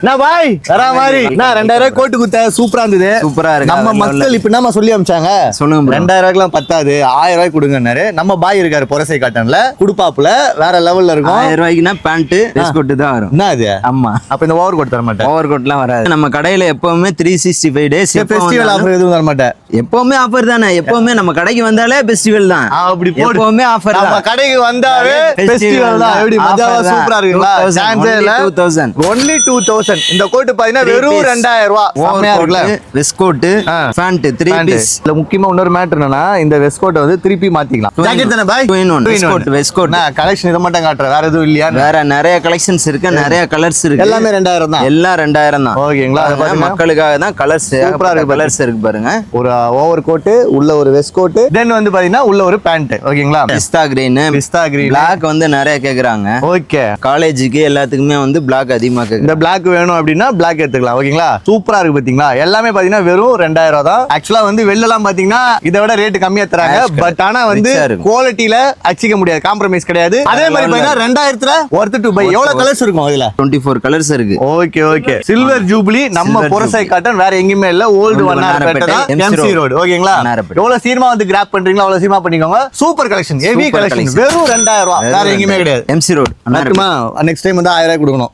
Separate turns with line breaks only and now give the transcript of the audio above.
நான் பாய் வரா மாதிரி நான் 2000 கோட்டு குத்த சூப்பரா இருந்தது.
சூப்பரா இருக்கு.
நம்ம மக்கள் இப்ப என்ன சொல்லி அமிச்சாங்க,
சொல்லுங்க
2000 பத்தாது 1000 கொடுங்கன்னாரு. நம்ம பாய் இருக்காரு பொரசை காட்டன்ல குடுப்பாப்புல வேற லெவல்ல இருக்கும்.
1000 ரூபாய்க்குனா பேண்ட் ட்ரெஸ் கோட் தான் வரும்.
என்ன அது?
ஆமா,
அப்ப இந்த ஓவர் கோட் தர மாட்டேன்.
ஓவர் கோட்லாம் வராது. நம்ம கடையில எப்பவுமே 365 டேஸ்
ஃபெஸ்டிவல் ஆஃபர் எதுவும் தர மாட்டேன்.
எப்பவுமே ஆஃபர் தானே. எப்பவுமே நம்ம கடைக்கு வந்தாலே ஃபெஸ்டிவல் தான்.
அப்படி போடு.
எப்பவுமே ஆஃபர்
நம்ம
தான்.
கடைக்கு வந்தாவே ஃபெஸ்டிவல் தான். எப்படி மஜாவா சூப்பரா இருக்குங்களா? சான்ஸே இல்ல.
2000
only 2000. இந்த கோட் பாத்தீங்கன்னா வெறும் 2000 ரூபாய். செமையா இருக்குல.
West coat pant 3 piece.
இல்ல முக்கியமா இன்னொரு மேட்டர் என்னன்னா இந்த வெஸ்ட் கோட் வந்து திருப்பி மாத்திக்கலாம். ஜாக்கெட் தானே பாய்?
2 வெஸ்ட் கோட்.
நான் கலெக்ஷன் இத மட்டும் காட்றேன். வேற எதுவும் இல்லையா?
வேற நிறைய கலெக்ஷன்ஸ் இருக்கு, நிறைய கலர்ஸ் இருக்கு.
எல்லாமே 2000 தான்.
எல்லாம் 2000 தான்.
ஓகேங்களா? அது பாருங்க
மக்களுக்காக தான் கலர்ஸ்.
சூப்பரா இருக்கு.
கலர்ஸ் இருக்கு பாருங்க.
ஒரு ஓவர் கோட் உள்ள ஒரு வெஸ்ட் கோட், தென் வந்து பாத்தீங்கன்னா உள்ள ஒரு பேண்ட். ஓகேங்களா?
பிஸ்தா கிரீன் Black வந்து நிறைய கேக்குறாங்க.
ஓகே.
காலேஜுக்கு எல்லாத்துக்குமே வந்து Black அதிகமா கேக்குறாங்க.
இந்த Black வேணும் அப்படின்னா Black எடுத்துக்கலாம். ஓகேங்களா? சூப்பரா இருக்கு பாத்தீங்களா? எல்லாமே பாத்தீங்கன்னா வெறும் 2000 தான். ஆக்சுவலா வந்து வெளில எல்லாம் பாத்தீங்கன்னா இதை விட ரேட் கம்மியா தராங்க. பட் ஆனா வந்து குவாலிட்டில அச்சிக்க முடியாது, காம்ப்ரமைஸ் கிடையாது. அதே மாதிரி பாத்தீங்கன்னா 2000ல worth to buy. எவ்வளவு கலர்ஸ் இருக்கும் அதுல?
24 கலர்ஸ் இருக்கு.
ஓகே. சில்வர் ஜூபிலி நம்ம பொரசை காட்டன் வேற எங்கேயுமே இல்ல. ஓல்டு வண்ணாரப்பேட்டை தான், MC ரோட். ஓகேங்களா? எவ்வளவு சீக்கிரமா வந்து கிராப் பண்றீங்களா அவ்வளவு சீக்கிரமா பண்ணிக்கோங்க. Super collection, heavy collection. வெறும் 2000 ரூபாய். வேற எங்கேயுமே கிடையாது.
MC road.
நெக்ஸ்ட் டைம் வந்து 1000 கொடுக்கணும்.